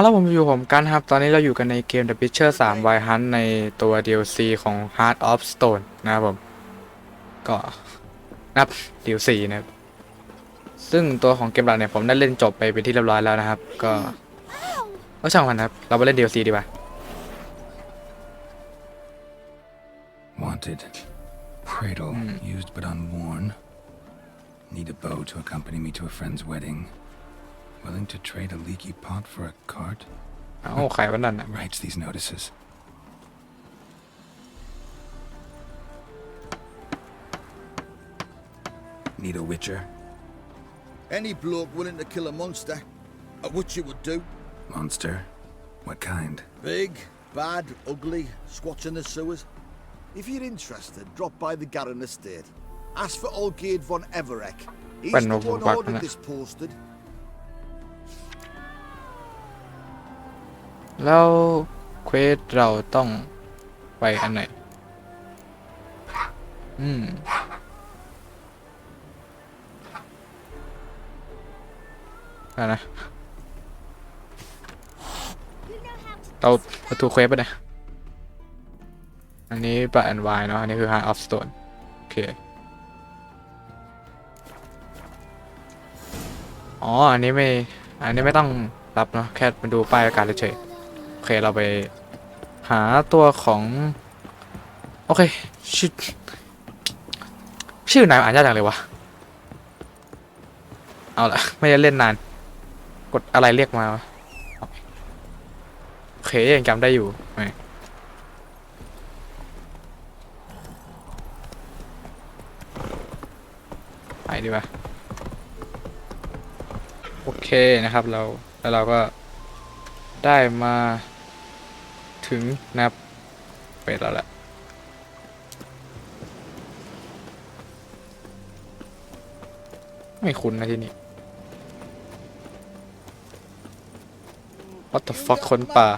แล้วผมกันครับตอนนี้เราอยู่กันในเกม The Witcher 3 Wild Hunt ในตัว DLC ของ Heart of Stone นะครับผมก็นับ DLC นะครับซึ่งตัวของเกมหลักเนี่ยผมได้เล่นจบไปเป็นที่เรียบร้อยแล้วนะครับก็ช่างมันครับเราไปเล่น DLC ดีกว่า Wanted. Cradle, used but unworn. Need a bow to accompany me to a friend's wedding. Willing to trade a leaky pot for a cart? ใครวะนั่น Writes these notices. Need a witcher? Any bloke willing to kill a monster, a witcher would do. Monster? What kind? Big, bad, ugly, squats in the sewers. If you're interested, drop by the Garren estate. Ask for Olgierd von Everek. He's the one ordered this posted. แล้วเควสเราต้องไปอันไหนนะเราประตูเควสไปเนี่ยอันนี้ปะแอนวายเนาะอันนี้คือ Heart of Stone โอเคอันนี้ไม่ต้องรับเนาะแค่มาดูป้ายประกาศเฉยโอเคเราไปหาตัวของโอเคชื่อนายอ่านยากจังเลยวะเอาละไม่ได้เล่นนานกดอะไรเรียกมาวะโอเคยังจำได้อยู่ไปดีป่ะโอเคนะครับแล้วเราก็ได้มาถึงนับไปแล้วแหละไม่คุ้นนะที่นี่ What the fuck คนป่า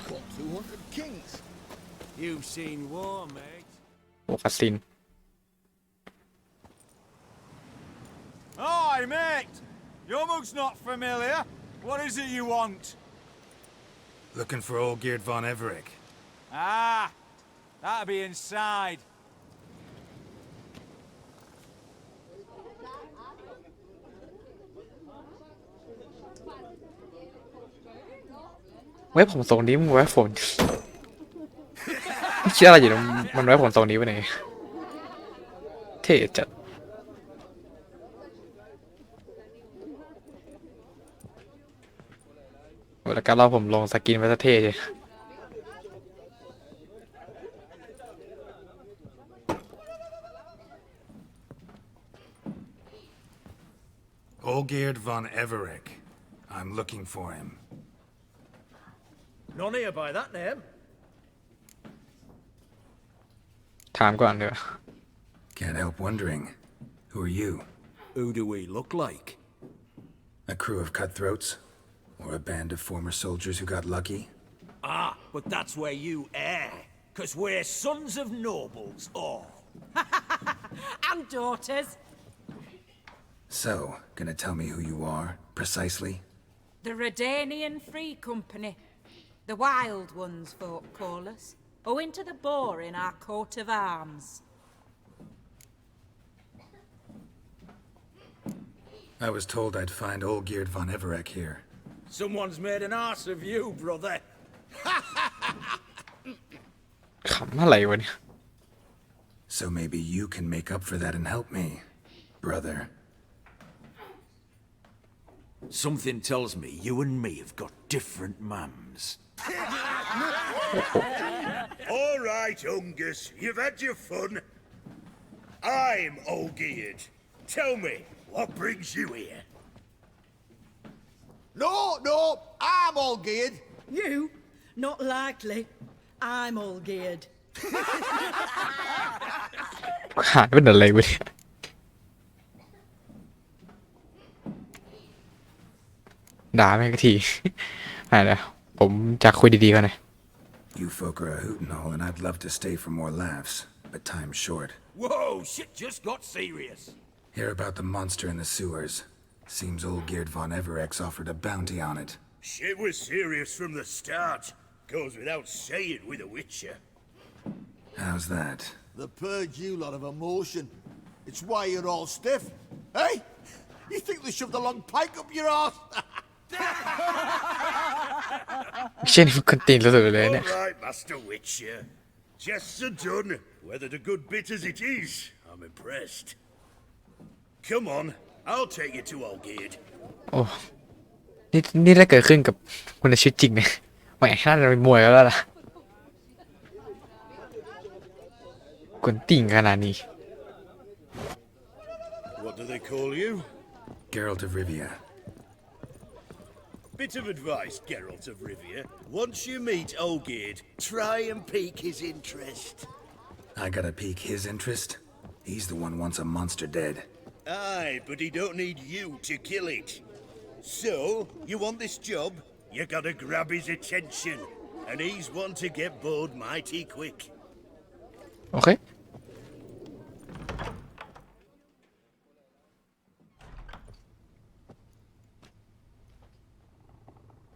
โอ้คาสินHi, mate. Your mug's not familiar. What is it you want? Looking for Olgierd von Everek. Ah, that'll be inside. ไว้ผมทรงนี้มึงไว้ผมคิดอะไรอยู่มันไว้ผมทรงนี้ไปไหนเท่จัดแล้วก็เราผมลงสกินไว้ซะเท่เลย Olgierd von Everek. I'm looking for him. None here by that name. ถามก่อนเดี๋ยว Can't help wondering. Who are you? Who do we look like? A crew of cutthroats? Or a band of former soldiers who got lucky? Ah, but that's where you err. 'Cause we're sons of nobles, all. And daughters. So, gonna tell me who you are, precisely? The Redanian Free Company. The Wild Ones, folk call us. Owing to the boar in our coat of arms. I was told I'd find Olgierd von Everek here. Someone's made an arse of you, brother. ขำอะไรวะเนี่ย So maybe you can make up for that and help me, brother. Something tells me you and me have got different mums. All right, Ungus, you've had your fun. I'm Olgierd. Tell me, what brings you here? No, I'm Olgierd. You? Not likely. I'm all geared. หายเป็นอะไรวะเนี่ยด่าแม่งทีหายแล้วผมจะคุยดีๆกันหน่อย You folk are a hoot and all, and I'd love to stay for more laughs, but time's short. Whoa, shit just got serious. Hear about the monster in the sewers. Seems Olgierd von Everek's offered a bounty on it. Shit was serious from the start. Goes without saying with a Witcher. How's that? The purge you lot of emotion. It's why you're all stiff. Hey? You think they shoved a long pike up your arse? เช่นมันคนตีนสุดๆเลยเนี่ย All right, Master Witcher. Jests are done. Weathered a good bit as it is. I'm impressed. Come on, I'll take you to Olgerd. โอ้นี่ถ้าเกิดขึ้นกับคุณในชีวิตจริงเนี่ยแหมน่าจะเป็นมวยแล้วล่ะกวนติ่งขนาดนี้ What do they call you? Geralt of Rivia. Bit of advice, Geralt of Rivia. Once you meet Olgerd, try and pique his interest. I gotta pique his interest? He's the one wants a monster dead. Aye, but he don't need you to kill it. So, you want this job? You gotta grab his attention. And he's one to get bored mighty quick. โอเค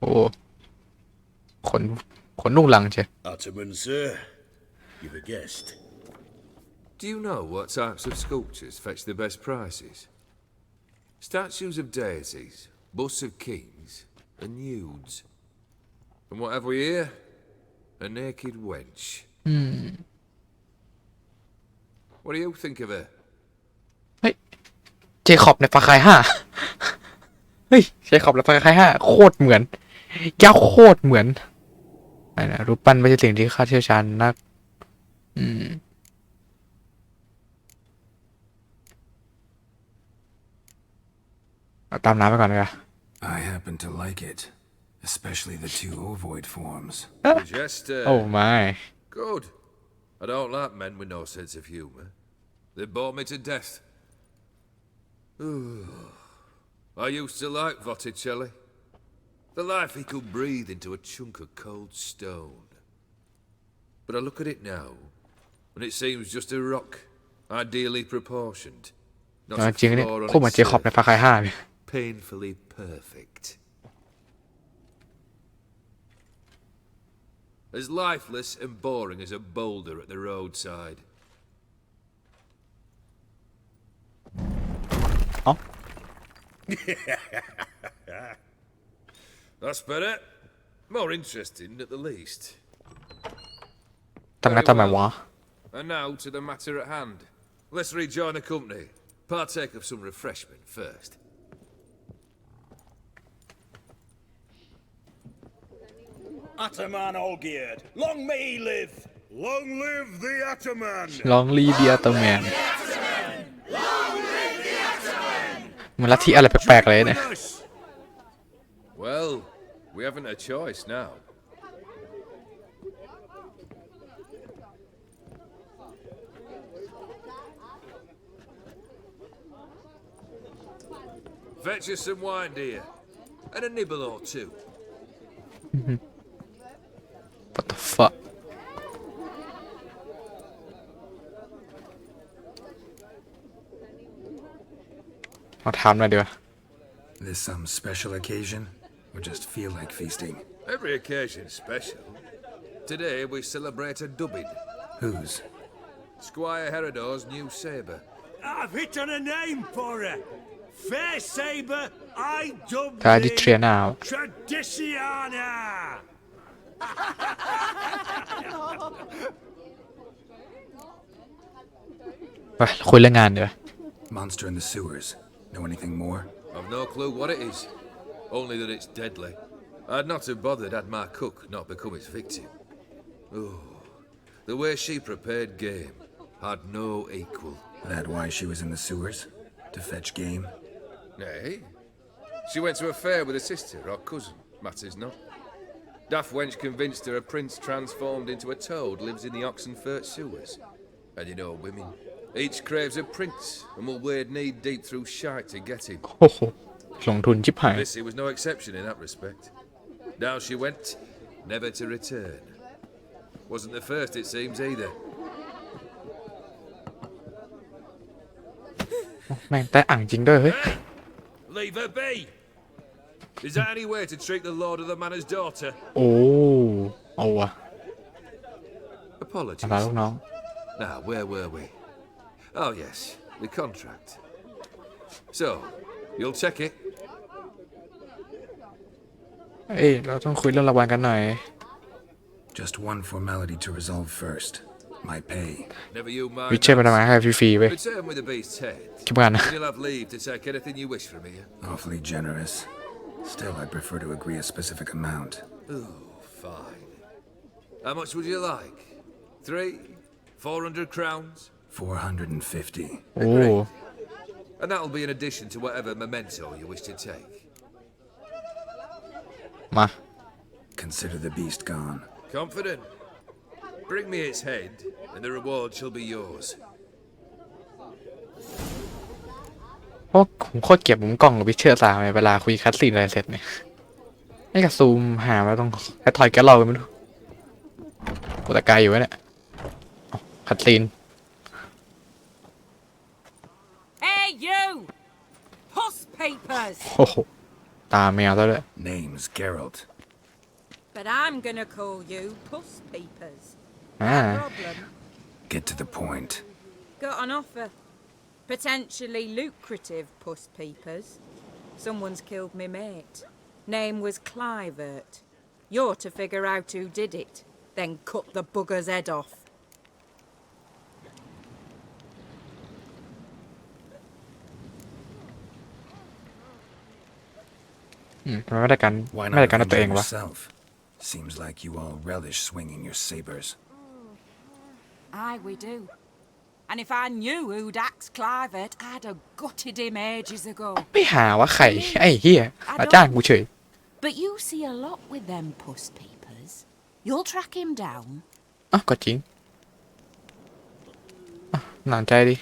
โอ้ขนนุ่งหลังเชียว Ottoman, sir. You've a guest. Do you know what types of sculptures fetch the best prices? Statues of deities, busts of kings, and nudes. From what have we here? A naked wench. What do you think of her? เฮ้ยเจคอบในฟาคาย5เฮ้ยเจคอบในฟาคาย5โคตรเหมือนย่าโคตรเหมือนอะไรนะรูปปั้นไม่ใช่สิ่งที่ข้าเชี่ยวชาญนักเอาตามน้ำไปก่อนเลย I happen to like it. Especially the two ovoid forms. Jester. Oh my Good. I don't like men with no sense of humour. They bore me to death. I used to like Botticelli. The life he could breathe into a chunk of cold stone. But I look at it now, and it seems just a rock, ideally proportioned. Not a จริงเนี่ย flaw on โคตรเหมือน its เจคอบในฟาคาย5เลย painfully perfect. As lifeless and boring as a boulder at the roadside. อ๋อ That's better. More interesting at the least. ทำไมวะ And now to the matter at hand. Let's rejoin the company. Partake of some refreshment first. Ataman Olgerd, long may he live! Long live the Ataman! ลองรีเดียเตอร์แมนมันลัทธิอะไรแปลกๆเลยเนี่ย Well, we haven't a choice now. Fetch us some wine, dear. And a nibble or two. What the fuck มาถามหน่อยดีกว่า This some special occasion? Or just feel like feasting? Every occasion's special. Today we celebrate a dubbing. Whose? Squire Herodor's new sabre. I've hit on a name for her! Fair Sabre, I dub Та thee ди трена. Traditiana! ไปคุยเรื่องงานเดี๋ยว Monster in the sewers. Know anything more? I've no clue what it is. Only that it's deadly. I'd not have bothered had my cook not become its victim. Oh, the way she prepared game had no equal. That why she was in the sewers? To fetch game? Nay. She went to a fair with a sister or cousin, matters not. Daft wench convinced her a prince transformed into a toad lives in the Oxenfurt sewers. And you know women. Each craves a prince and will wade knee deep through shite to get him. โอ้โหลงทุนชิบหาย Missy was no exception in that respect. Down she went, never to return. Wasn't the first, it seems, either. แม่งแต่อ่างจริงด้วยเฮ้ย Leave her be. Is that any way to treat the lord of the manor's daughter? โอ้เอาวะ Apologies. อะไรลูกน้อง Now, where were we? Oh, yes, the contract. So, you'll check it? เอ้ยเราต้องคุยเรื่องรางวัลกันหน่อย Just one formality to resolve first. My pay. Never you mind. วิเชอร์มาทำงานให้ฟรีๆเว้ย Return with the beast's head. คิดว่านะ And you'll have leave to take anything you wish from here. Awfully generous. Still, I'd prefer to agree a specific amount. Oh, fine. How much would you like? 400 crowns? 450. โอ้ And that'll be in addition to whatever memento you wish to take. มา Consider the beast gone. Confident? Bring me its head, and the reward shall be yours. เพราะผมโคตรเก็บมุมกล้องกับวิเชอร์สามเวลาคุยคัสซีนอะไรเสร็จเนี่ยไอ้กระซูมหามาตรงไอ้ถอยแกเราไม่รู้กูตะกายอยู่เนี่ยคัสซีน Hey, you! Puss papers! โอ้โหตาแมวซะด้วย Name's Geralt. But I'm gonna call you Puss papers. อ่า Problem? Get to the point. Got an offer. Potentially lucrative puss papers. Someone's killed me mate. Name was Clivert. You're to figure out who did it, then cut the bugger's head off. มันไม่ได้กัน Why ไม่ได้ not กันตัวเอง avenge วะ yourself? Seems like you all relish swinging your sabers. Aye, we do. And if I knew who'd axed Clivert, I'd have gutted him ages ago. ไม่หาว่าใครไอ้เหี้ยมาจ้างกูเฉย But you see a lot with them puss papers. You'll track him down. อ่ะก็จริงอ่ะหนานใจดิ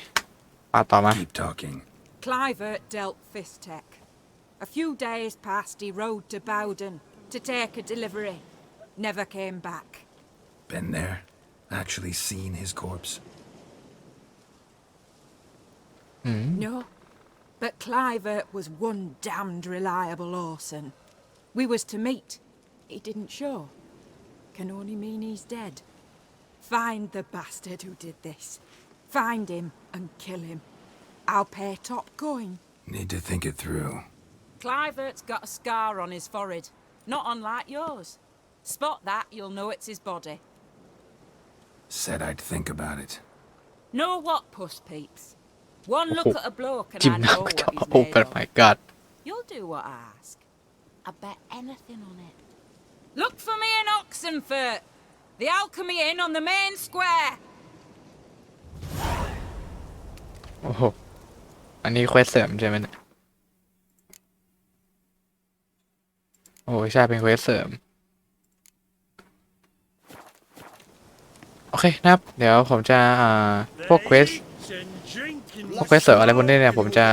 ปาต่อมา Keep talking. Clivert dealt Fistech. A few days past, he rode to Bowden to take a delivery. Never came back. Been there? Actually seen his corpse? No, but Clivert was one damned reliable orson. We was to meet. He didn't show. Can only mean he's dead. Find the bastard who did this. Find him and kill him. I'll pay top coin. Need to think it through. Clivert's got a scar on his forehead, not unlike yours. Spot that, you'll know it's his body. Said I'd think about it. Know what, puss peeps? One look at a bloke and จิ้ม I หน้า know กู what จะ he's โอ้ made of. my god You'll do what I ask. I bet anything on it. Look for me in Oxenfurt. The Alchemy Inn on the main square. โอ้โหอันนี้เควสเสริมใช่ไหมเนี่ยโอ้ใช่เป็นเควสเสริมโอเคนะครับเดี๋ยวผมจะพวกเควสเสริมอะไรพวกนี้เนี่ยผมจะ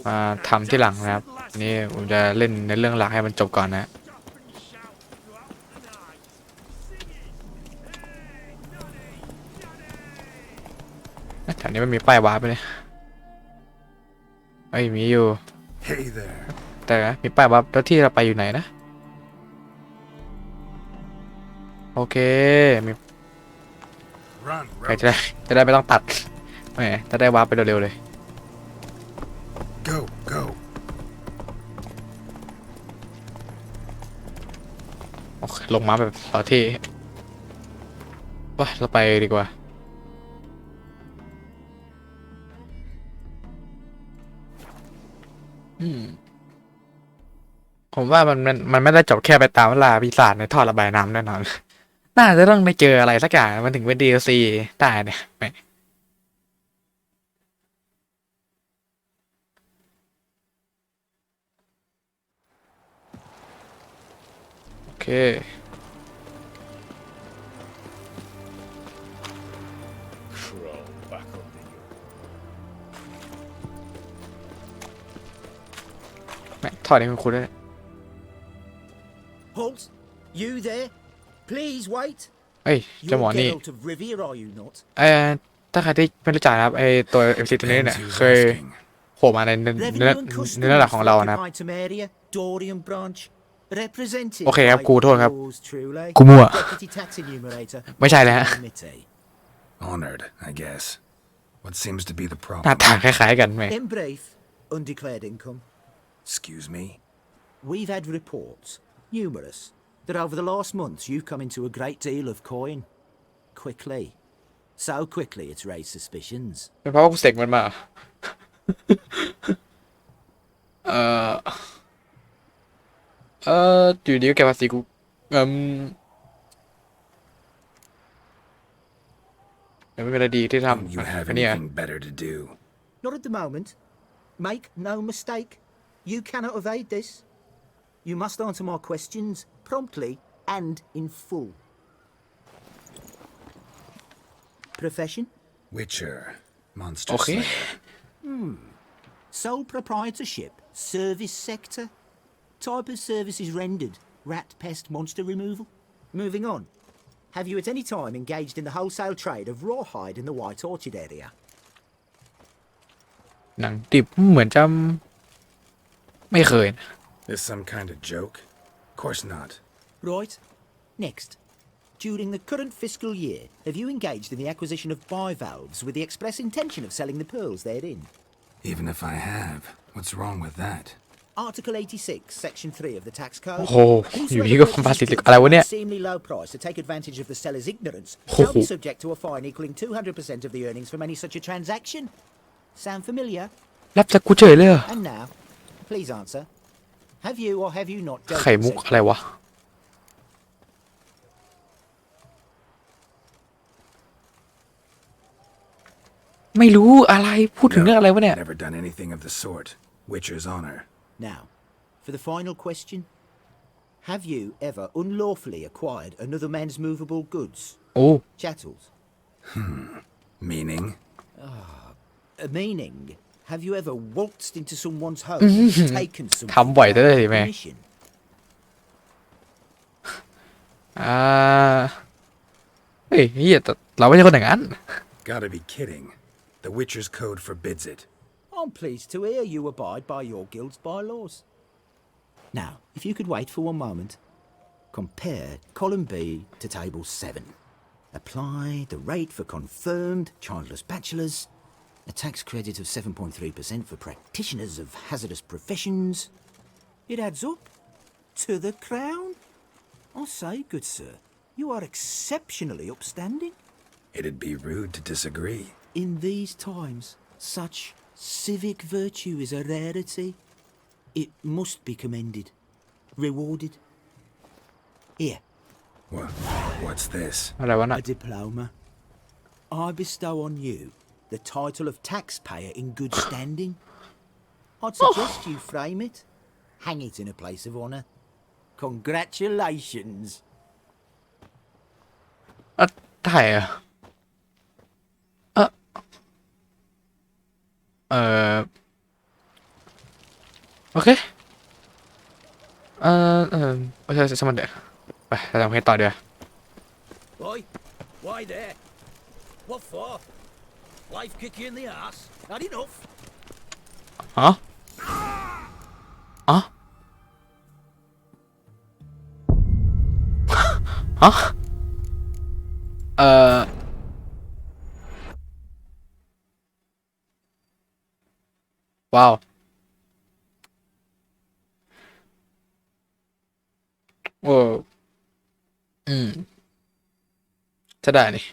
มาทำที่หลังนะครับอันนี้ผมจะเล่นในเรื่องหลักให้มันจบก่อนนะแถวนี้มันมีป้ายวาร์ปไปเลยเอ้ยมีอยู่ Hey there. แต่มีป้ายวาร์ปแล้วที่เราไปอยู่ไหนนะโอเคมี Run, ใครจะได้ไม่ต้องตัดแหมจะได้วาร์ปไปเร็วๆเลย Go, go. โอเคลงมาแบบต่อที่ว่าเราไปดีกว่าผมว่ามันไม่ได้จบแค่ไปตามล่าปีศาจในท่อระบายน้ำแน่นอน น่าจะต้องได้เจออะไรสักอย่างมันถึงเป็น DLC ได้เนี่ยแหมโอเคแหมท่อนี้มันคุ้นเลย Halt! You there? Please wait. เอ้ยเจ้าหมอ You're นี่ Geralt of Rivia, are you not? ถ้าใครที่ไม่รู้จักนะครับไอตัว MC ตัวนี้เนี่ย Depends who's เคย asking. โผล่มาในเนื้อ Revenue and หลัก customs ของเรานะครับ occupied some area. Dorian branch, represented โอเคครับ by กูโทษครับ yours truly, กูมั่ว Deputy Tax Enumerator ไม่ใช่แล้วฮะ Committee. Honored, I guess. What seems to be the หน้า problem? ตาคล้ายๆกันไหม In brief, undeclared income. Excuse me? We've had reports, numerous, that over the last months you've come into a great deal of coin. Quickly. So quickly it's raised suspicions. เป็นเพราะว่ากูเสกมันมา เอออยู่ดีก็แกภาษีกูเดี๋ยวไม่เป็นไรดีที่ Don't ทำ you have อันเนี้ย anything better to do? Not at the moment. Make no mistake. You cannot evade this. You must answer my questions promptly and in full. Profession? Witcher. Monster โอเค slayer. Sole proprietorship. Service sector. Type of services rendered. Rat, pest, monster removal. Moving on. Have you at any time engaged in the wholesale trade of rawhide in the White Orchard area? หนังดิบเหมือนจะไม่เคย This some kind of joke? Of course not. Right. Next. During the current fiscal year, have you engaged in the acquisition of bivalves with the express intention of selling the pearls therein? Even if I have, what's wrong with that? Article 86, Section 3 of the Tax Code. โอ้โหอยู่ดีก็ภาษีอะไรวะเนี่ย Seemingly low price to take advantage of the seller's ignorance Oh. shall be subject to a fine equaling 200% of the earnings from any such a transaction. Sound familiar? รับจากกูเฉยเลยเหรอ And now, please answer. Have you or have you not dealt ไข่ with มุก said อะไรวะ ไม่รู้อะไรพูดถึงเรื่องอะไรวะเนี่ย Never done anything of the sort. Witcher's honor. Now, for the final question. Have you ever unlawfully acquired another man's movable goods? โอ้ Chattels. Meaning? Meaning, have you ever waltzed into someone's home and taken something ทำบ่อยได้เลยไหม permission? เฮ้ยเฮียแต่เราไม่ใช่คนอย่างนั้น Gotta be kidding. The Witcher's code forbids it. I'm pleased to hear you abide by your guild's bylaws. Now, if you could wait for one moment, compare column B to table 7. Apply the rate for confirmed childless bachelors, a tax credit of 7.3% for practitioners of hazardous professions. It adds up to the crown. I say, good sir, you are exceptionally upstanding. It'd be rude to disagree. In these times, such civic virtue is a rarity. It must be commended, rewarded. Here, What's this? อะไรวะน่ะ a diploma. I bestow on you the title of taxpayer in good standing. I'd suggest you frame it, hang it in a place of honour. Congratulations. ถ่ายอะโอเคโอเคสมันเดี๋ยวไปเราทำแค่ต่อเดี๋ยว Boy, why there? What for? Life kick you in the arse? Not enough. ฮะฮะว้าวโอ้จะได้นี่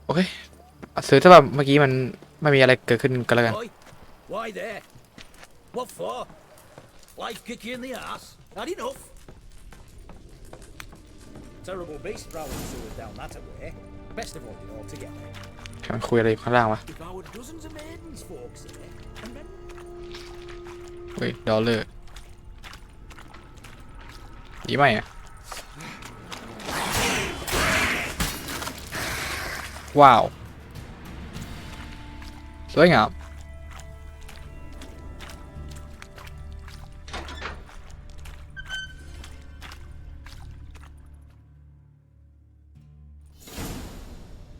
โอเคซื้อถ้าแบบเมื่อกี้มันไม่มีอะไรเกิดขึ้นก็แล้วกัน Boy, why there? What for? Life kick you in the ass? Had enough? Terrible beast prowling sewers down that way. Best avoid it altogether. มันคุยอะไรอยู่ข้างล่างวะ If I were dozens of maidens, folks say. And then เฮ้ยดอลเลอร์ดีไหมอ่ะว้าวสวยงาม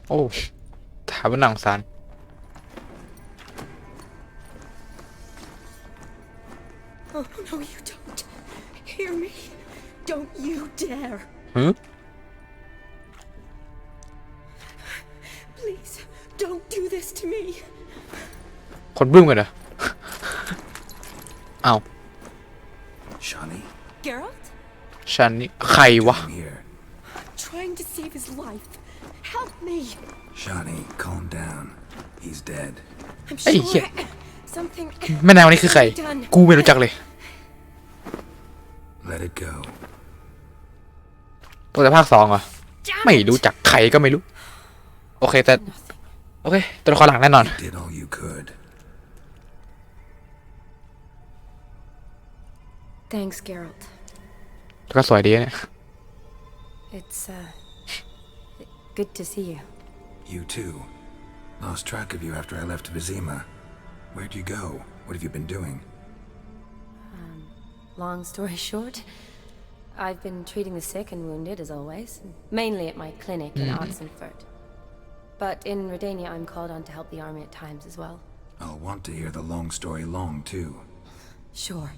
โอ้ถามว่าหนังสาร Oh, no, you don't. Hear me? Don't you dare. ฮึ Please, don't do this to me. คนบึ้มกันเหรอ อ้าว Shani, Geralt? ฉันนี่ใครวะ I'm here. I'm trying to save his life. Help me. Shani, calm down. He's dead. I'm Hey, sure yeah. something แม่นางคนนี้คือใคร done. กูไม่รู้จักเลย Let it go. ตัวแต่ภาค2เหรอ ไม่รู้จักใครก็ไม่รู้ โอเคแต่ โอเคตัวละครหลักแน่นอน You did all you could. Thanks, Geralt. ก็สวยดีเนี่ย It's, good to see you. You too. Lost track of you after I left Vizima. Where'd you go? What have you been doing? Long story short, I've been treating the sick and wounded, as always, mainly at my clinic in Oxenfurt. But in Redania, I'm called on to help the army at times as well. I'll want to hear the long story long, too. Sure.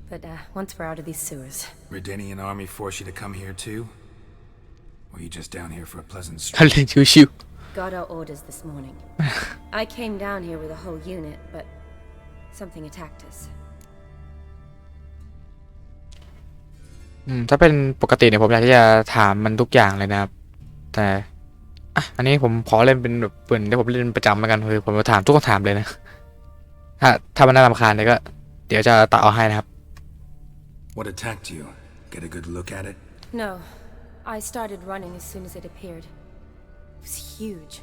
But, once we're out of these sewers. Redanian army force you to come here, too? Or are you just down here for a pleasant เขา stroll? เล่นชิว Got our orders this morning. I came down here with a whole unit, but something attacked us. ๆถ้าเป็นปกติเนี่ยผมอยากที่จะถามมันทุกอย่างเลยนะครับ แต่อ่ะอันนี้ผมขอเล่นเป็นแบบเปิดที่ผมเล่นประจำแล้วกันคือผมจะถามทุกคำถามเลยนะ ถ้ามันน่ารำคาญเนี่ยก็ เดี๋ยวจะตัดเอาให้นะครับ What attacked you? Get a good look at it? No. I started running as soon as it appeared. It was huge.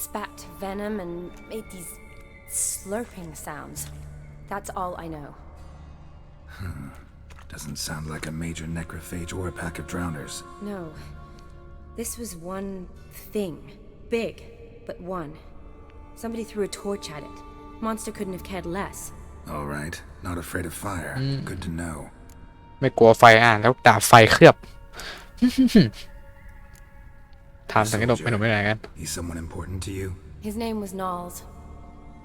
Spat venom and made these slurping sounds. That's all I know. Doesn't sound like a major necrophage or a pack of drowners. No. This was one thing. Big, but one. Somebody threw a torch at it. Monster couldn't have cared less. All right. Not afraid of fire. Good to know. ไม่กลัวไฟแล้วดาบไฟเคลือบ ถามสังเกตไปหนุ่มไปไหนกัน He's someone important to you? His name was Knowles.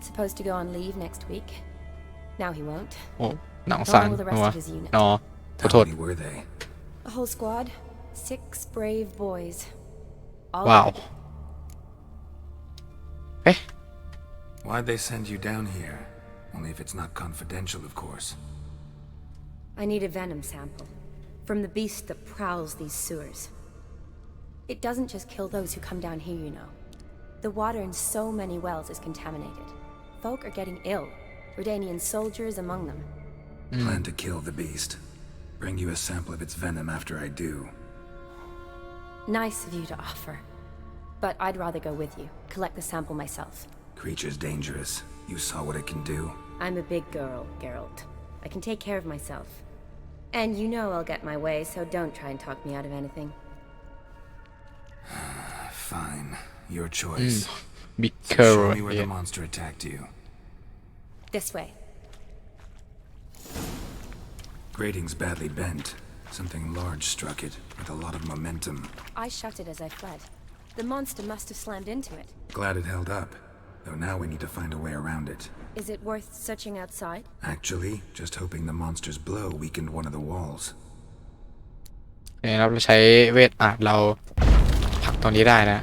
Supposed to go on leave next week. Now he won't. โอ้หนังสาร Along with the นั rest ว of his unit. นอขอ How โทษ many were they? A whole squad. 6 brave boys. All Wow. dead. เอ๊ะ Why'd they send you down here? Only if it's not confidential, of course. I need a venom sample. From the beast that prowls these sewers. It doesn't just kill those who come down here, you know. The water in so many wells is contaminated. Folk are getting ill. Redanian soldiers among them. Plan to kill the beast. Bring you a sample of its venom after I do. Nice of you to offer. But I'd rather go with you. Collect the sample myself. Creature's dangerous. You saw what it can do. I'm a big girl, Geralt. I can take care of myself. And you know I'll get my way, so don't try and talk me out of anything. Fine. Your choice. Big So Curl show me where the yeah. monster attacked you. This way. Grating's badly bent. Something large struck it, with a lot of momentum. I shut it as I fled. The monster must have slammed into it. Glad it held up. Though now we need to find a way around it. Is it worth searching outside? Actually, just hoping the monster's blow weakened one of the walls. เนี่ยเราใช้เวทเราผลักตรงนี้ได้นะ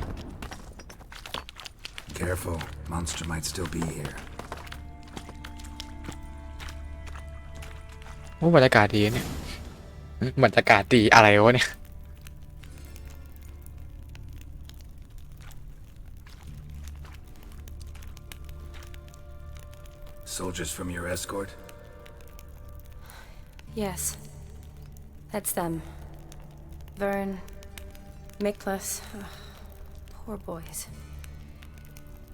Careful. Monster might still be here. โอ้บรรยากาศดีเนี่ยบรรยากาศดีอะไรวะเนี่ย Soldiers from your escort? Yes. That's them. Vern, Miklas. Poor boys.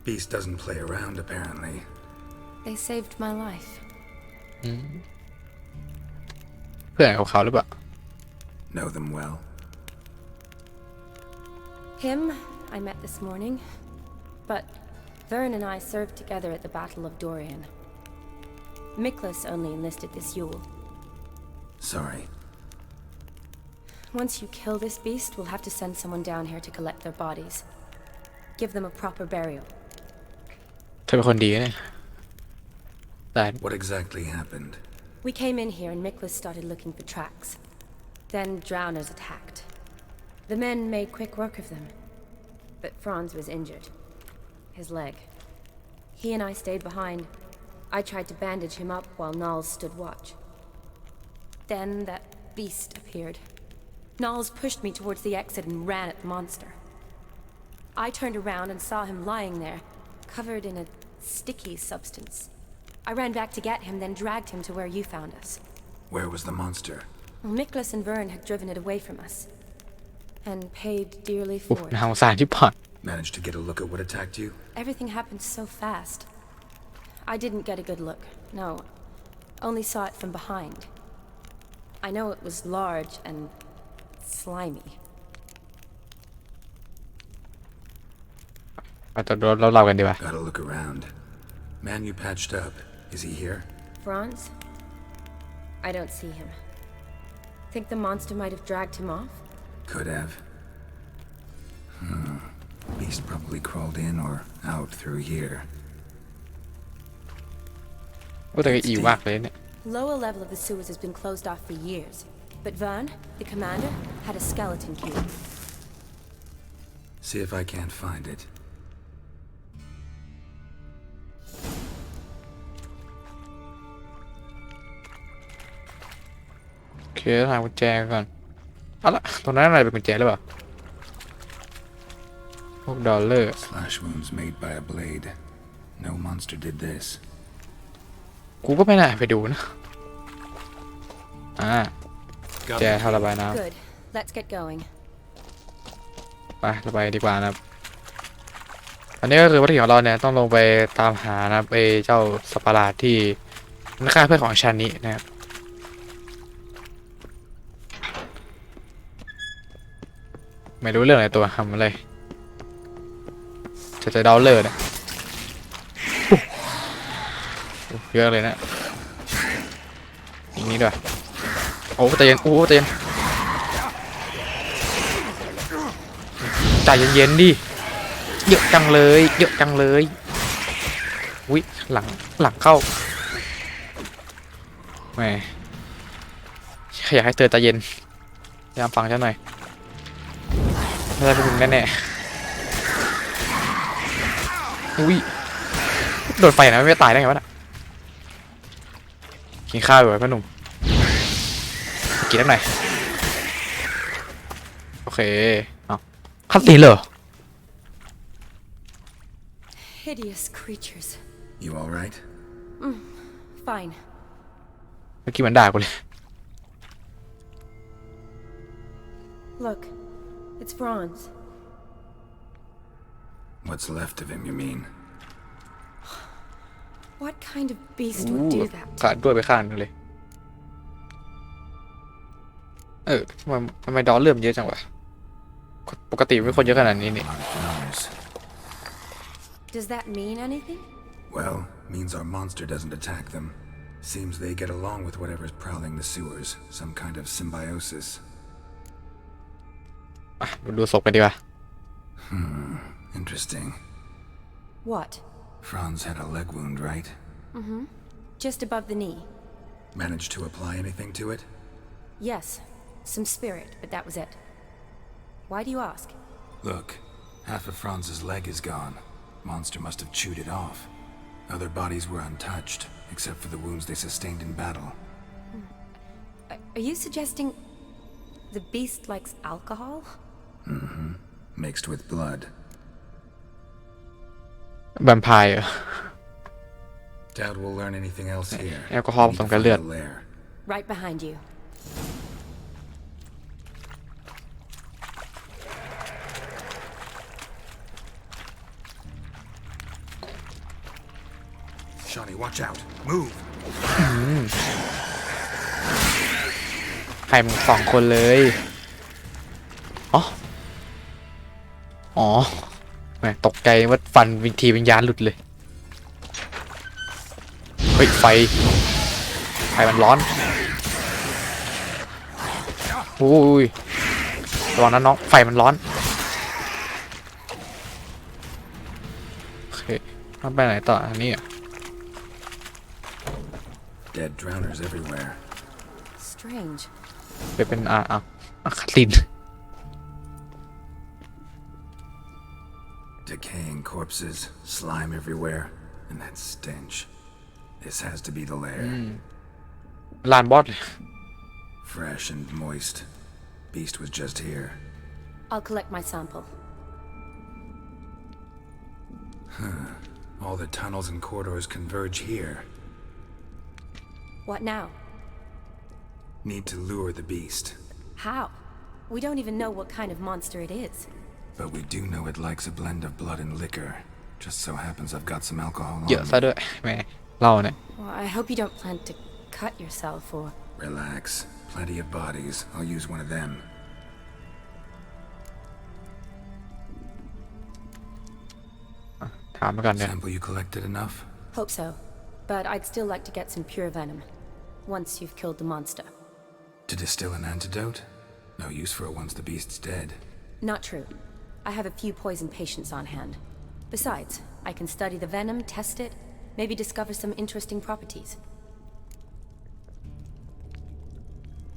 Beast doesn't play around, apparently. They saved my life. เพื่อนของเขาหรือเปล่า Know them well. Him, I met this morning. But Vern and I served together at the Battle of Dorian. Miklas only enlisted this Yule. Sorry. Once you kill this beast, we'll have to send someone down here to collect their bodies. Give them a proper burial. เธอเป็นคนดีเนี่ยแต่ What exactly happened? We came in here and Miklas started looking for tracks. Then drowners attacked. The men made quick work of them. But Franz was injured. His leg. He and I stayed behind. I tried to bandage him up while Nals stood watch. Then that beast appeared. Nals pushed me towards the exit and ran at the monster. I turned around and saw him lying there, covered in a sticky substance. I ran back to get him, then dragged him to where you found us. Where was the monster? Well, Miklas and Vern had driven it away from us. And paid dearly โอ้ for น่า it. สงสารที่ผ่าน Managed to get a look at what attacked you? Everything happened so fast. I didn't get a good look. No. Only saw it from behind. I know it was large and slimy. เราจะเล่ากันดีกว่า Gotta look around. Man you patched up. Is he here? Franz? I don't see him. Think the monster might have dragged him off? Could have. Beast probably crawled in or out through here. โอ้แต่ก็อีวากเลยเนี่ย Lower level of the sewers has been closed off for years. But Vern, the commander, had a skeleton cube. See if I can't find it. โอเคหากุญแจก่อนเอาละตรงนั้นอะไรเป็นกุญแจหรือเปล่าพวกดอลเลอร์ Slash wounds made by a blade. No monster did this. กูก็ไม่น่าไปดูนะแจท่อระบายน้ Good. Let's get going. ำไประบายดีกว่านะครับอันนี้ก็คือวัตถุของเราเนี่ยต้องลงไปตามหานะครับไอ้เจ้าสัตว์ประหลาดที่มันฆ่าเพื่อนของชานินะครับไม่รู้เรื่องอะไรตัวทำอะไรจะดอลเลอร์เนี่ยเยอะเลยนะอย่างนี้ด้วยโอ้ใจเย็นใจเย็นดิเยอะจังเลยวิหลังเข้าแหมอยากให้เตือนใจเย็นพยายามฟังฉันหน่อยไม่ได้เป็นมึงแน่ๆวิโดนไฟนะไม่ตายได้ไงวะน่ะกินข้าวอยู่พ่อหนุ่มกินได้หน่อยโอเคเอาคัดตีเหรอ Hideous creatures. You all right? Fine. เมื่อกี้มันด่ากูเลย Look, it's Franz. What's left of him, you mean? What kind of beast would do that? ขาดด้วยไปข้างนึงเลยทำไมดอลเริ่มเยอะจังวะปกติไม่คนเยอะขนาดนี้นี่ Does that mean anything? Well, means our monster doesn't attack them. Seems they get along with whatever's prowling the sewers. Some kind of symbiosis. ดูศพกันดีกว่า Interesting. What? Franz had a leg wound, right? Just above the knee. Managed to apply anything to it? Yes, some spirit, but that was it. Why do you ask? Look, half of Franz's leg is gone. Monster must have chewed it off. Other bodies were untouched, except for the wounds they sustained in battle. Are you suggesting the beast likes alcohol? Mixed with blood. แวมไพร์ Doubt we'll learn anything else here. แอลกอฮอล์ผสมกับเลือด Need to find a lair. Right behind you. Shawnee, watch out. Move. ใครมึง2 คนเลยอ๋อแหมตกใจว่าฟันวิญญาณหลุดเลยเฮ้ยไฟมันร้อนอุ้ยระวังนะน้องไฟมันร้อนโอเคต้องไปไหนต่ออันนี้อ่ะ Dead drowners everywhere. Strange. ไปเป็นคัตลิน Decaying corpses, slime everywhere, and that stench. This has to be the lair. ลานบอสเลย Fresh and moist. Beast was just here. I'll collect my sample. All the tunnels and corridors converge here. What now? Need to lure the beast. How? We don't even know what kind of monster it is. But we do know it likes a blend of blood and liquor. Just so happens I've got some alcohol on เยอะ me. ซะด้วยแหมเล่าเนี่ย Well, I hope you don't plan to cut yourself or... Relax. Plenty of bodies. I'll use one of them. ถามมาก่อนเนี่ย Sample you collected enough? Hope so. But I'd still like to get some pure venom. Once you've killed the monster. To distill an antidote? No use for it once the beast's dead. Not true. I have a few poison patients on hand. Besides, I can study the venom, test it, maybe discover some interesting properties.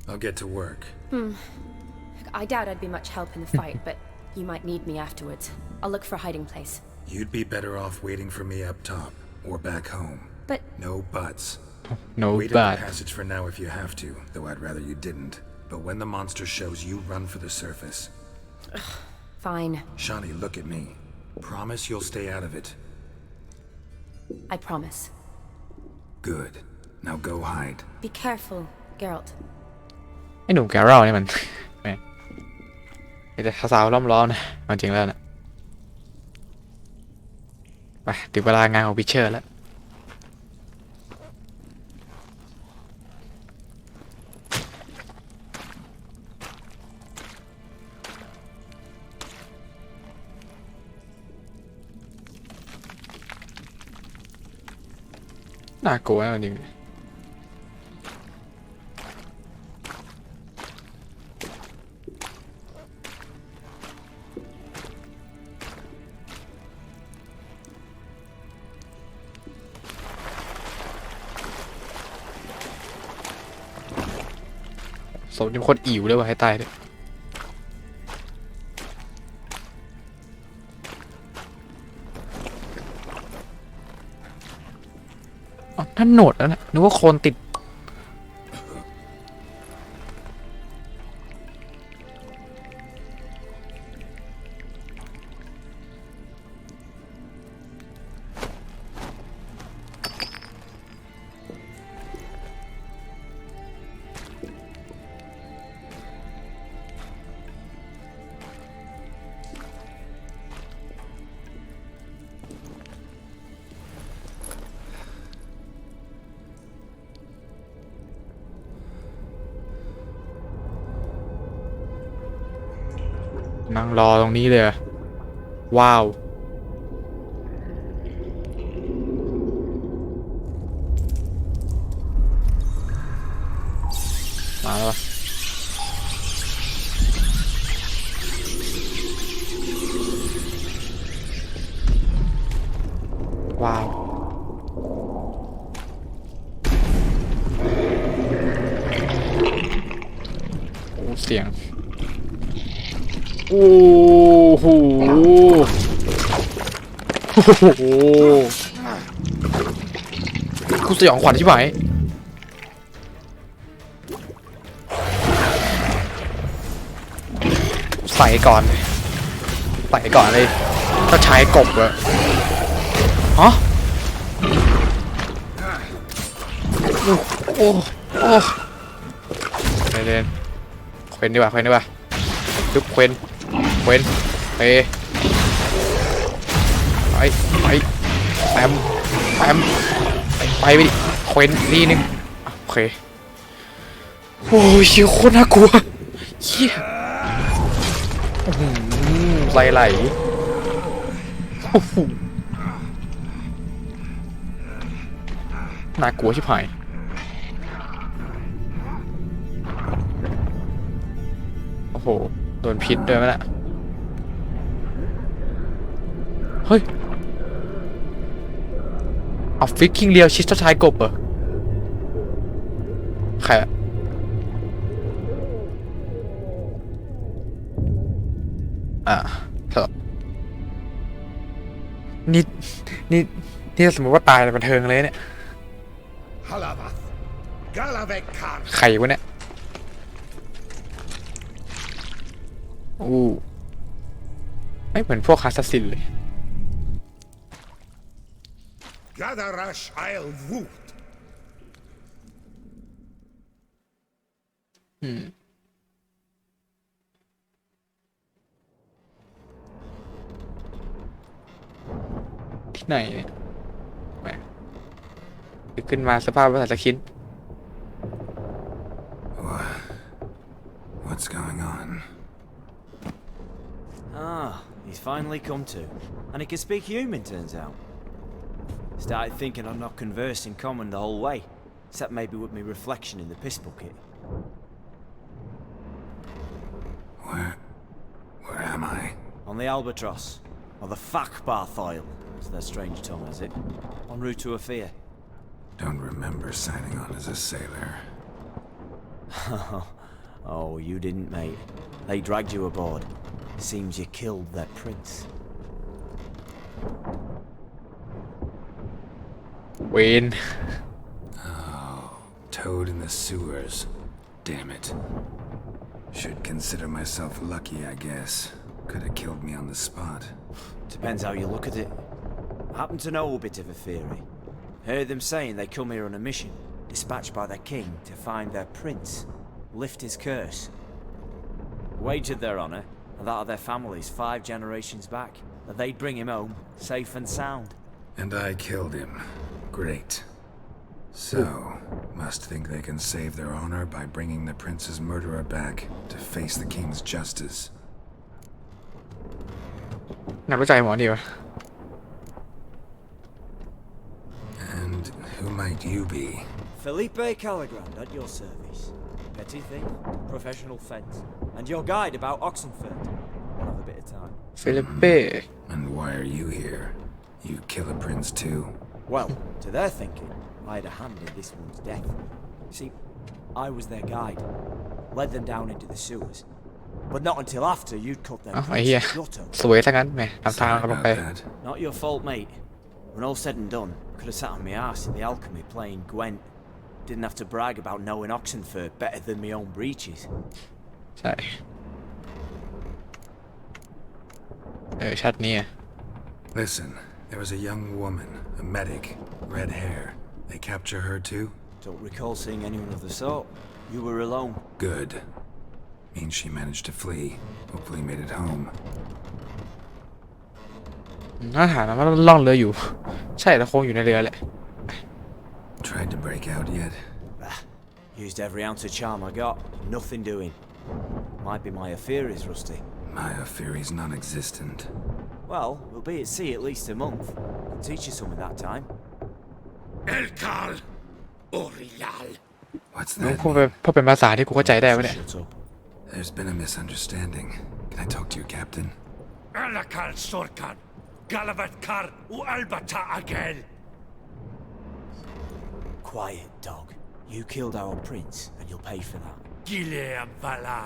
I'll get to work. I doubt I'd be much help in the fight, but you might need me afterwards. I'll look for a hiding place. You'd be better off waiting for me up top, or back home. But... No buts. no Wait in the bad passage for now if you have to, though I'd rather you didn't. But when the monster shows, you run for the surface. Fine. Shawnee, look at me. Promise you'll stay out of it. I promise. Good. Now go hide. Be careful, Geralt. ไอ้หนุ่มแกเล่าเนี่ยมันแหมแต่สาวล้อมล้อนะมันจริงแล้วนะไปถึงเวลางานของพิเชอร์แล้วน่ากลัวจริงสมจนคนอิ๋วเลยว่ะให้ตายเลยนั่นโหนดแล้วนะนึกว่าโคลนติดนั่งรอตรงนี้เลยว้าวมาแล้วว้าวโอ้เสียงโอ้โหกูสยองขวัญใช่ไหมใส่ก่อนเลยก็ใช้กบอะฮะโอ้ เล่นเควนดีกว่าจุ๊บเควนไปแปมไปดิเควนนี่นึงโอเคโอ้ยชิวโคตรน่ากลัวเหี้ยไหลโอ้โหน่ากลัวชิบหายโอ้โหโดนพิษด้วยมั้ยล่ะเฮ้ยเอาฟิกกิ้งเรียวชิสชายกบเหรอใครอะครับนี่สมมติว่าตายในบันเทิงเลยเนี่ยใครวะเนี่ยไม่เหมือนพวกคาสซินเลยที่ไหนเนี่ยขึ้นมาสภาพภาษาสกิน What's going on? He's finally come to. And he can speak human, turns out. Started thinking I'd not conversed in common the whole way, except maybe with me reflection in the piss bucket. Where am I? On the Albatross, or the Fakbarth Isle, as their strange tongue has it, en route to Afia. Don't remember signing on as a sailor. Oh, you didn't, mate. They dragged you aboard. Seems you killed their prince. Wayne. Oh, toad in the sewers. Damn it. Should consider myself lucky, I guess. Could have killed me on the spot. Depends how you look at it. I happen to know a bit of a theory. Heard them saying they come here on a mission, dispatched by their king to find their prince, lift his curse. Wagered their honour, and that of their families 5 generations back, that they'd bring him home, safe and sound. And I killed him. Great. So, must think they can save their honor by bringing the prince's murderer back to face the king's justice. นักวิจัยหมอดีวะ And who might you be? Felipe Caligrand at your service. Petty thief, professional fence, and your guide about Oxenford. One of a bit of time. Felipe. And why are you here? You kill a prince too? Well, to their thinking, I had a hand in this one's death. See, I was their guide, led them down into the sewers, but not until after you'd cut their prince's gut open. สวยซะงั้นแหมทำทางกันลงไป Not your fault, mate. When all said and done, could have sat on my arse in the alchemy playing Gwent. Didn't have to brag about knowing Oxenford better than my own breeches. ใช่ชัดนี้ Listen, there was a young woman, a medic, red hair. They capture her too? Don't recall seeing anyone of the sort. You were alone. Good. Means she managed to flee. Hopefully made it home. น่าถามนะว่าล่องเรืออยู่ใช่แล้วคงอยู่ในเรือแหละ Tried to break out yet? Used every ounce of charm I got. Nothing doing. Might be my Aphiri's rusty. My Aphiri's non-existent. Well, we'll be at sea at least a month. Could teach you something that time. Elkal Orial. What's น้อง that? พูดเป็นภาษาที่กูเข้าใจได้วะเนี่ย Shut up. There's been a misunderstanding. Can I talk to your captain? Alakal Sorkan. Galavat Kar U Albata Agel. Quiet, dog. You killed our prince, and you'll pay for that. Gileam Valar.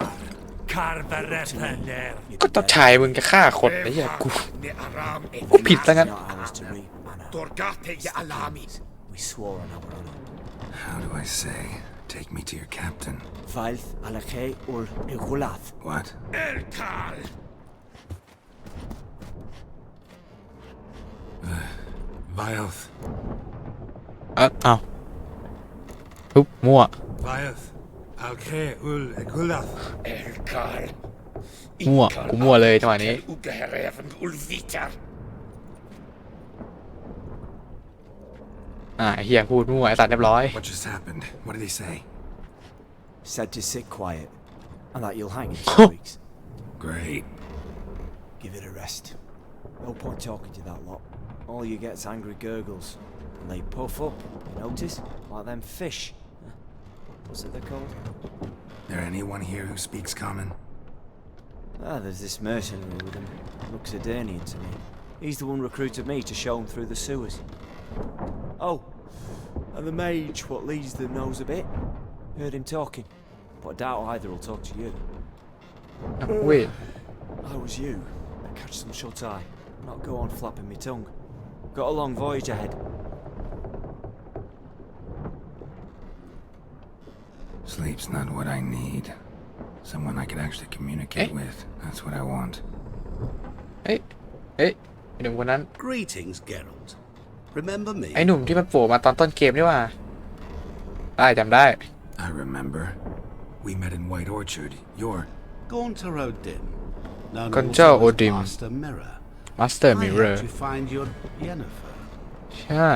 Carverepener. ก็ต้องชายมึงจะฆ่าคนไอ้เหี้ยกูผิดซะงั้น Not ours to reap, Anna. Torgate ya Alami. We swore on our honor. How do I say? Take me to your captain. Vailth Alakhe ul Igulath. What? Elkal. Vilth. เอาปุ๊บมั่ว Vilth. Okay, ul gulaf. มั่วกูมั่วเลยจังหวะนี้ไอ้เฮียพูดมั่วไอ้สัตว์เรียบร้อย What just happened? What did he say? Said to sit quiet, and that you'll hang in 2 weeks. Great. Give it a rest. No point talking to that lot. All you get's angry gurgles. And they puff up, you notice? Like them fish. What's it they're called? There anyone here who speaks common? There's this mercenary with him. Looks Adanian to me. He's the one recruited me to show him through the sewers. Oh, and the mage what leads them knows a bit. Heard him talking, but I doubt either will talk to you. Wait. I was you. Catch some shut-eye. Not go on flapping me tongue. Got a long voyage ahead. Sleep's not what I need. Someone I can actually communicate with. That's what I want. เฮ้ยไอ้หนุ่มคนนั้น Greetings, Geralt. Remember me? ไอ้หนุ่มที่มันโผล่มาตอนต้นเกมนี่ว่าได้จำได้ I remember. We met in White Orchard. You're... Gaunter Odin. Known Gaunter also as Odin. Master Mirror. Master I Mirror helped you find your Yennefer. ใช่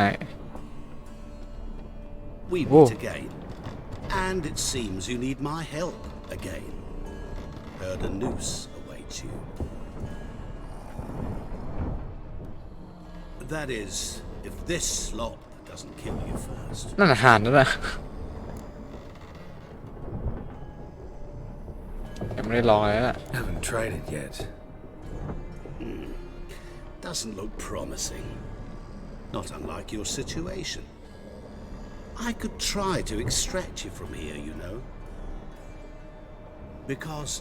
We Whoa. meet again. And it seems you need my help again. Heard a noose awaits you. That is, if this slop doesn't kill you first. นั่นอาหารนั่นนะยังไม่ได้ลองเลยนะ Haven't tried it yet. Doesn't look promising. Not unlike your situation. I could try to extract you from here, you know. Because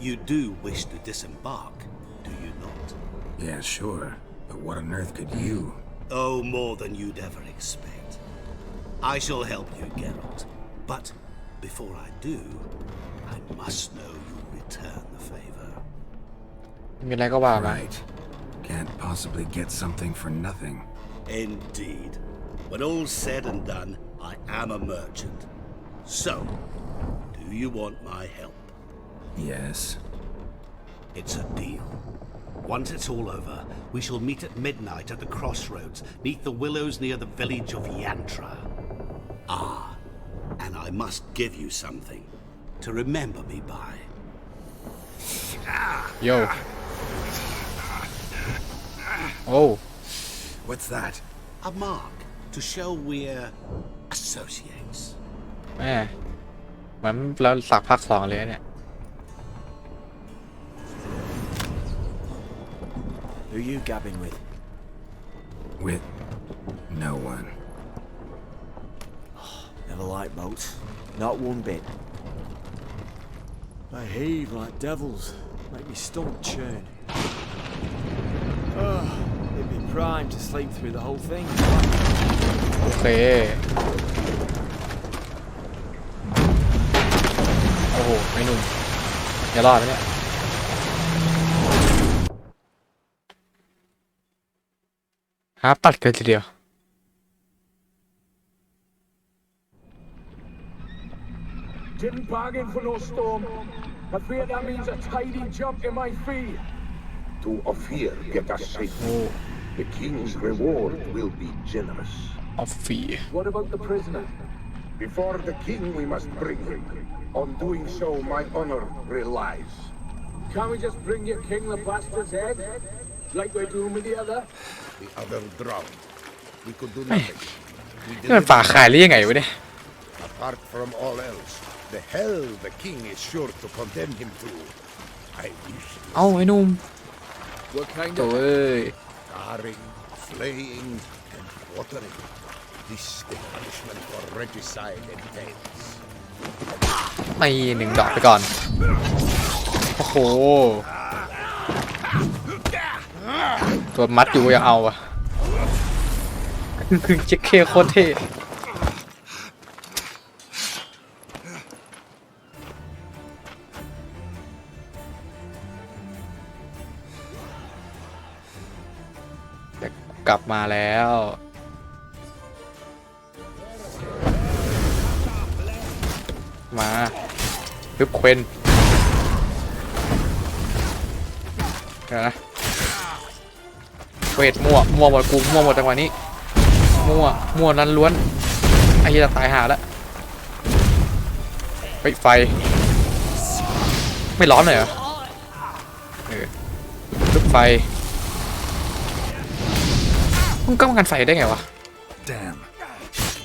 you do wish to disembark, do you not? Yeah, sure. But what on earth could you? Oh, more than you'd ever expect. I shall help you, Geralt. But before I do, I must know you'll return the favor. มีอะไรก็ว่ามา Right. Can't possibly get something for nothing. Indeed. When all's said and done, I am a merchant. So, do you want my help? Yes. It's a deal. Once it's all over, we shall meet at midnight at the crossroads, neath the willows near the village of Yantra. Ah, and I must give you something to remember me by. Yo. Oh. What's that? A mark to show we're associates. แม่เหมือนเราสักภาคสองเลยเนี่ย Who you gabbing with? With no one. Never liked boats. Not one bit. They heave like devils. Make me stomach churn. It'd be prime to sleep through the whole thing. โอเคโอ้โหไม่หนุ่มจะรอดไหมเนี่ยหาปัดเกินทีเดียว Didn't bargain for no storm. I fear that means a tidy jump in my fee. To Ophir get us safely. The king's reward will be generous. Ophir. What about the prisoner? Before the king we must bring him. On doing so my honor relies. Can't we just bring your king the bastard's head? Like we're doing with the other? The other drowned. We could do nothing. นี่มันป่าขายหรือยังไงวะเนี่ย Apart from all else, the hell the king is sure to condemn him to. I wish. เอ้าไอ้หนุ่ม What kind โถ่ of เอ้ย scarring, flaying, and quartering? This the punishment for regicide and deaths. ไม่หนึ่งดอกไปก่อน โอ้โห ตัวมัดอยู่ยังเอาอะคือเจ๊เคโคตรเท่กลับมาแล้วมา ปึ๊บเควนนะเวทมั่วหมดกูมั่วหมดจังหวะนี้มั่วนั้นล้วนไอ้เหี้ยจะตายหาแล้วเฮ้ยไฟไม่ร้อนเลยเหรอลุกไฟมึงก็กันไฟได้ไงวะ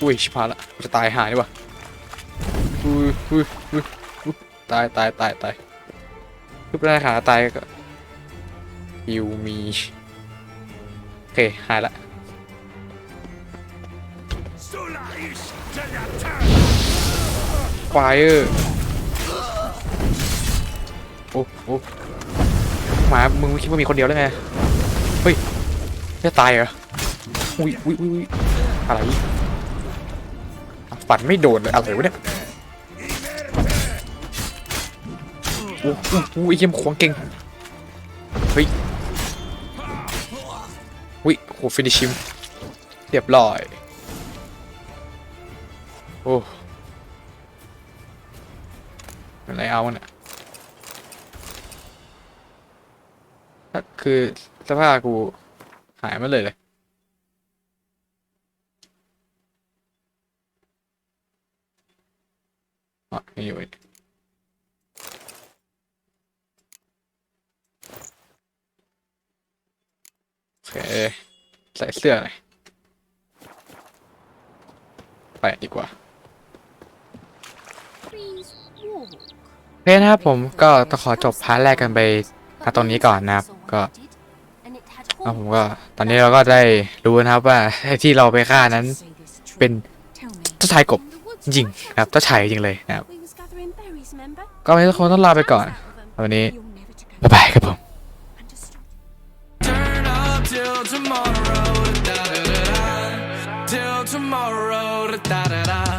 อุ้ยชิบหายละจะตายหายดีวะอุ้ยตายทุบได้ขาตายก็ฮิวมีโอเคหายละไฟโอ้หมามึงคิดว่ามีคนเดียวได้ไงเฮ้ยจะตายเหรออุ้ยอะไรฝันไม่โดนเลยอะไรวะเนี่ยโอ้ยเยี่ยมควงเก่งเฮ้ยโหฟินิชิมเรียบร้อยโอ้อะไรเอาเนี่ยคือสภาพกูหายมาเลยอ๋อไม่อยู่โอเคใส่เสื้อหน่อยไปดีกว่าโอเคนะครับผมก็ต้องขอจบพาร์ทแรกกันไปตรงนี้ก่อนนะครับก็ผมก็ตอนนี้เราก็ได้รู้นะครับว่าที่เราไปฆ่านั้นเป็นเจ้าชายกบจริงครับเจ้าชายจริงเลยนะครับก็วันนี้ทุกคนต้องลาไปก่อนวันนี้บ๊ายบายครับผม Till tomorrow, da da da da. Till tomorrow, da da da.